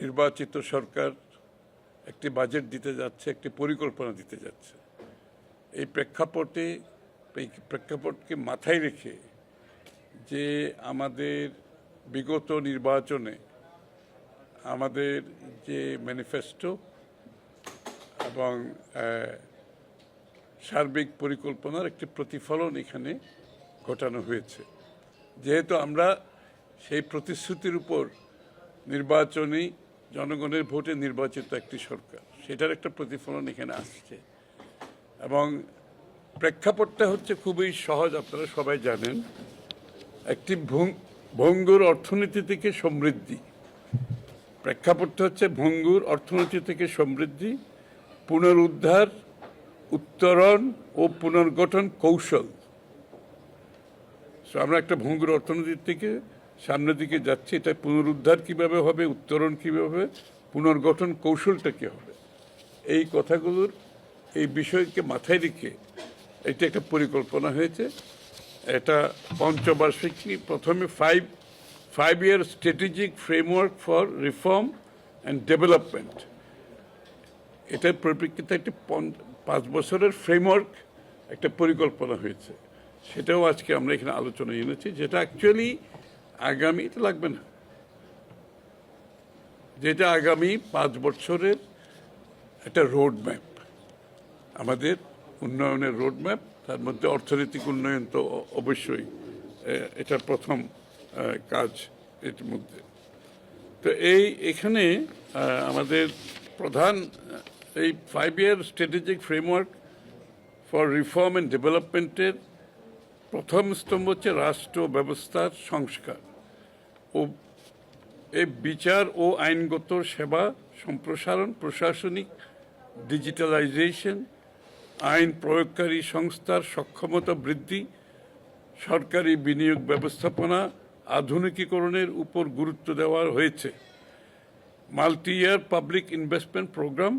নির্বাচিত সরকার একটি বাজেট দিতে যাচ্ছে, একটি পরিকল্পনা দিতে যাচ্ছে। এই প্রেক্ষাপটকে মাথায় রেখে যে আমাদের বিগত নির্বাচনে আমাদের যে ম্যানিফেস্টো এবং সার্বিক পরিকল্পনার একটি প্রতিফলন এখানে ঘটানো হয়েছে। যেহেতু আমরা সেই প্রতিশ্রুতির উপর নির্বাচনী জনগণের ভোটে নির্বাচিত একটি সরকার, সেটার একটা প্রতিফলন এখানে আসছে। এবং প্রেক্ষাপটটা হচ্ছে খুবই সহজ, আপনারা সবাই জানেন। একটি ভঙ্গুর অর্থনীতি থেকে সমৃদ্ধি, প্রেক্ষাপটটা হচ্ছে ভঙ্গুর অর্থনীতি থেকে সমৃদ্ধি, পুনরুদ্ধার, উত্তরণ ও পুনর্গঠন কৌশল। আমরা একটা ভঙ্গুর অর্থনীতি থেকে সামনের দিকে যাচ্ছি। এটা পুনরুদ্ধার কিভাবে হবে, উত্তরণ কিভাবে হবে, পুনর্গঠন কৌশলটা কী হবে, এই কথাগুলোর এই বিষয়কে মাথায় রেখে এটা একটা পরিকল্পনা হয়েছে। এটা পঞ্চবার্ষিকী, প্রথমে five year strategic framework for reform and development. এটার পরিপ্রেক্ষিতে একটি 5 বছরের ফ্রেমওয়ার্ক, একটা পরিকল্পনা হয়েছে। সেটাও আজকে আমরা এখানে আলোচনায় এনেছি, যেটা অ্যাকচুয়ালি আগামী, এটা লাগবে না, যেটা আগামী 5 বছরের একটা রোড ম্যাপ, আমাদের উন্নয়নের রোড ম্যাপ। তার মধ্যে অর্থনৈতিক উন্নয়ন তো অবশ্যই এটার প্রথম কাজ এর মধ্যে। তো এখানে আমাদের প্রধান এই 5 year strategic framework for reform and ডেভেলপমেন্টের প্রথম স্তম্ভ হচ্ছে রাষ্ট্র ব্যবস্থার সংস্কার ও এই বিচার ও আইনগত সেবা সম্প্রসারণ, প্রশাসনিক ডিজিটালাইজেশন, আইন প্রয়োগকারী সংস্থার সক্ষমতা বৃদ্ধি, সরকারি বিনিয়োগ ব্যবস্থাপনা আধুনিকীকরণের উপর গুরুত্ব দেওয়া হয়েছে। Multi year public investment program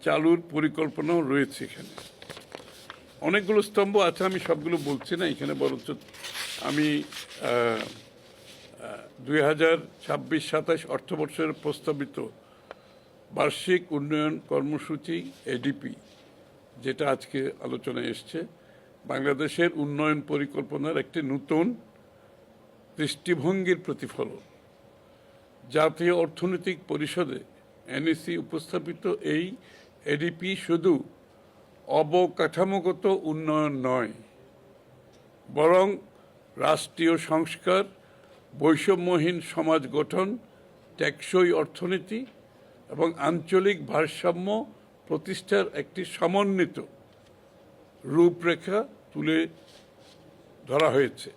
চালুর পরিকল্পনাও রয়েছে। এখানে অনেকগুলো স্তম্ভ আছে, আমি সবগুলো বলছি না এখানে, বরঞ্চ আমি 2026-27 অর্থবর্ষের প্রস্তাবিত বার্ষিক উন্নয়ন কর্মসূচি এডিপি, যেটা আজকে আলোচনায় এসছে, বাংলাদেশের উন্নয়ন পরিকল্পনার একটি নতুন দৃষ্টিভঙ্গির প্রতিফলন। জাতীয় অর্থনৈতিক পরিষদে এনইসি উপস্থাপিত এই এডিপি শুধু অবকাঠামোগত উন্নয়ন নয়, বরং রাষ্ট্রীয় সংস্কার, বৈষম্যহীন সমাজ গঠন, টেকসই অর্থনীতি এবং আঞ্চলিক ভারসাম্য প্রতিষ্ঠার একটি সমন্বিত রূপরেখা তুলে ধরা হয়েছে।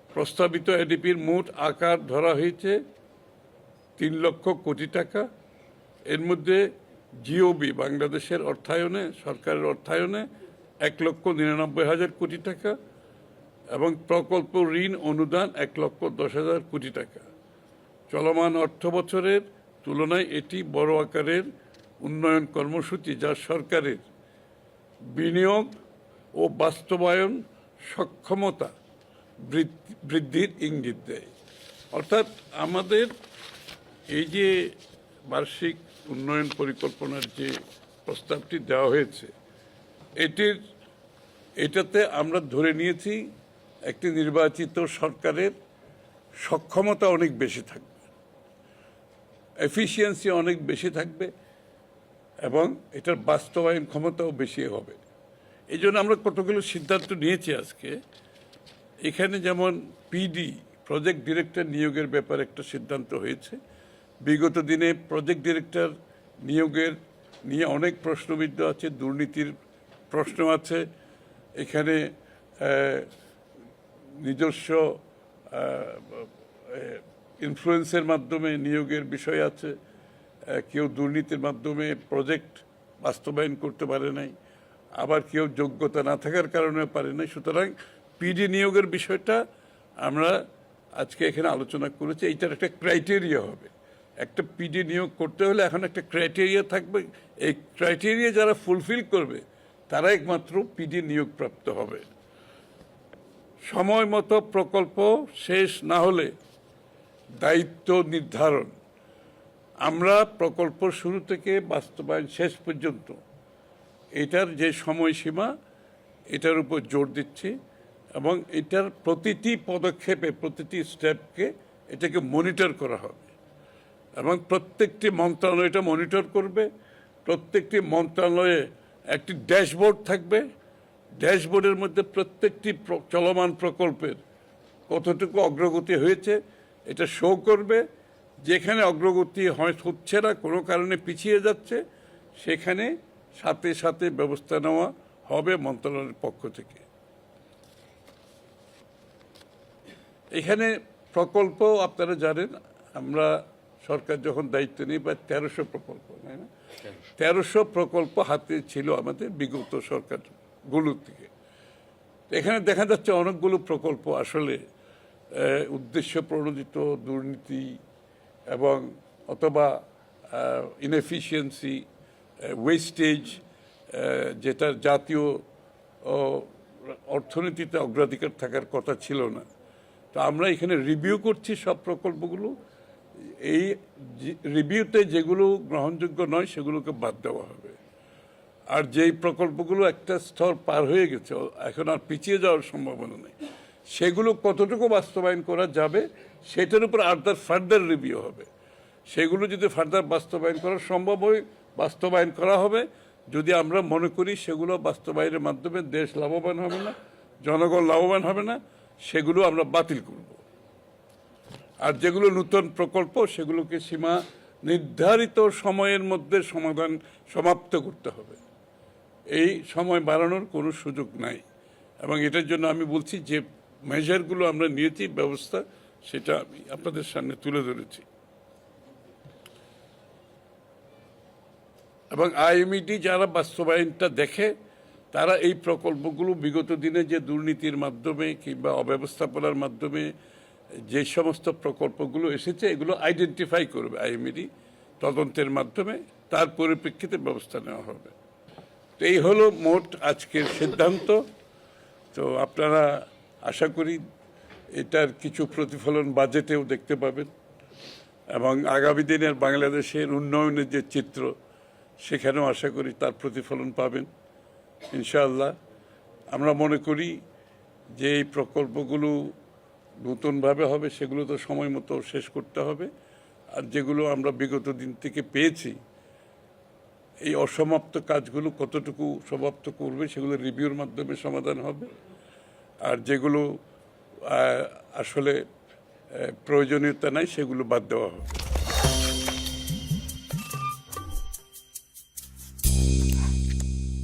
প্রস্তাবিত এডিপির মোট আকার ধরা হয়েছে 3 লক্ষ কোটি টাকা। এর মধ্যে জিওবি, বাংলাদেশের অর্থায়নে, সরকারের অর্থায়নে 1,99,000 কোটি টাকা এবং প্রকল্প ঋণ অনুদান 1,10,000 কোটি টাকা। চলমান অর্থ বছরের তুলনায় এটি বড় আকারের উন্নয়ন কর্মসূচি, যা সরকারের বিনিয়োগ ও বাস্তবায়ন সক্ষমতা বৃদ্ধির ইঙ্গিত দেয়। অর্থাৎ আমাদের এই যে বার্ষিক উন্নয়ন পরিকল্পনার যে প্রস্তাবটি দেওয়া হয়েছে, এটাতে আমরা ধরে নিয়েছি একটি নির্বাচিত সরকারের সক্ষমতা অনেক বেশি থাকবে, এফিসিয়েন্সি অনেক বেশি থাকবে এবং এটার বাস্তবায়ন ক্ষমতাও বেশি হবে। এই জন্য আমরা কতগুলো সিদ্ধান্ত নিয়েছি আজকে। এখানে যেমন পিডি, প্রজেক্ট ডিরেক্টর নিয়োগের ব্যাপারে একটা সিদ্ধান্ত হয়েছে। বিগত দিনে প্রজেক্ট ডিরেক্টর নিয়োগের নিয়ে অনেক প্রশ্নবিদ্ধ আছে, দুর্নীতির প্রশ্ন আছে, এখানে নিজস্ব ইনফ্লুয়েন্সের মাধ্যমে নিয়োগের বিষয় আছে, কেউ দুর্নীতির মাধ্যমে প্রজেক্ট বাস্তবায়ন করতে পারে নাই, আবার কেউ যোগ্যতা না থাকার কারণে পারে নাই। সুতরাং পিডি নিয়োগের বিষয়টা আমরা আজকে এখানে আলোচনা করেছি। এইটার একটা ক্রাইটেরিয়া হবে, একটা পিডি নিয়োগ করতে হলে এখন একটা ক্রাইটেরিয়া থাকবে। এই ক্রাইটেরিয়া যারা ফুলফিল করবে তারা একমাত্র পিডি নিয়োগপ্রাপ্ত হবে। সময় মতো প্রকল্প শেষ না হলে দায়িত্ব নির্ধারণ, আমরা প্রকল্প শুরু থেকে বাস্তবায়ন শেষ পর্যন্ত এটার যে সময়সীমা এটার উপর জোর দিচ্ছি এবং এটার প্রতিটি পদক্ষেপে প্রতিটি স্টেপকে এটাকে মনিটর করা হবে এবং প্রত্যেকটি মন্ত্রণালয় এটা মনিটর করবে। প্রত্যেকটি মন্ত্রণালয়ে একটি ড্যাশবোর্ড থাকবে। ড্যাশবোর্ডের মধ্যে প্রত্যেকটি চলমান প্রকল্পের কতটুকু অগ্রগতি হয়েছে এটা শো করবে। যেখানে অগ্রগতি হচ্ছে না, কোনো কারণে পিছিয়ে যাচ্ছে, সেখানে সাথে সাথে ব্যবস্থা নেওয়া হবে মন্ত্রণালয়ের পক্ষ থেকে। এখানে প্রকল্প আপনারা জানেন, আমরা সরকার যখন দায়িত্ব নিই প্রায় 1300 প্রকল্প, তাই না? 1300 প্রকল্প হাতে ছিল আমাদের বিগত সরকারগুলোর থেকে। এখানে দেখা যাচ্ছে অনেকগুলো প্রকল্প আসলে উদ্দেশ্য প্রণোদিত দুর্নীতি এবং অথবা ইনএফিশিয়েন্সি, ওয়েস্টেজ, যেটা জাতীয় অর্থনীতিতে অগ্রাধিকার থাকার কথা ছিল না। তো আমরা এখানে রিভিউ করছি সব প্রকল্পগুলো। এই রিভিউতে যেগুলো গ্রহণযোগ্য নয় সেগুলোকে বাদ দেওয়া হবে। আর যেই প্রকল্পগুলো একটা স্তর পার হয়ে গেছে, এখন আর পিছিয়ে যাওয়ার সম্ভাবনা নেই, সেগুলো কতটুকু বাস্তবায়ন করা যাবে সেটার উপর ফার্দার রিভিউ হবে। সেগুলো যদি ফার্দার বাস্তবায়ন করা সম্ভব হয় বাস্তবায়ন করা হবে। যদি আমরা মনে করি সেগুলো বাস্তবায়নের মাধ্যমে দেশ লাভবান হবে না, জনগণ লাভবান হবে না, সেগুলো আমরা বাতিল করব। আর যেগুলো নতুন প্রকল্প সেগুলোকে সীমা নির্ধারিত সময়ের মধ্যে সমাপ্ত করতে হবে। এই সময় বাড়ানোর কোনো সুযোগ নাই। এবং এটার জন্য আমি বলছি যে মেজারগুলো আমরা নিয়েছি, ব্যবস্থা, সেটা আমি আপনাদের সামনে তুলে ধরেছি। এবং আইএমইডি যারা বাস্তবায়নটা দেখে তারা এই প্রকল্পগুলো বিগত দিনে যে দুর্নীতির মাধ্যমে কিংবা অব্যবস্থাপনার মাধ্যমে যে সমস্ত প্রকল্পগুলো এসেছে এগুলো আইডেন্টিফাই করবে আইএমইডি তদন্তের মাধ্যমে, তার পরিপ্রেক্ষিতে ব্যবস্থা নেওয়া হবে। তো এই হলো মোট আজকের সিদ্ধান্ত। তো আপনারা আশা করি এটার কিছু প্রতিফলন বাজেটেও দেখতে পাবেন এবং আগামী দিনের বাংলাদেশের উন্নয়নের যে চিত্র সেখানেও আশা করি তার প্রতিফলন পাবেন ইনশাআল্লাহ। আমরা মনে করি যে এই প্রকল্পগুলো নতুনভাবে হবে সেগুলো তো সময় মতো শেষ করতে হবে। আর যেগুলো আমরা বিগত দিন থেকে পেয়েছি এই অসমাপ্ত কাজগুলো কতটুকু সমাপ্ত করবে সেগুলো রিভিউর মাধ্যমে সমাধান হবে। আর যেগুলো আসলে প্রয়োজনীয়তা নাই সেগুলো বাদ দেওয়া হবে।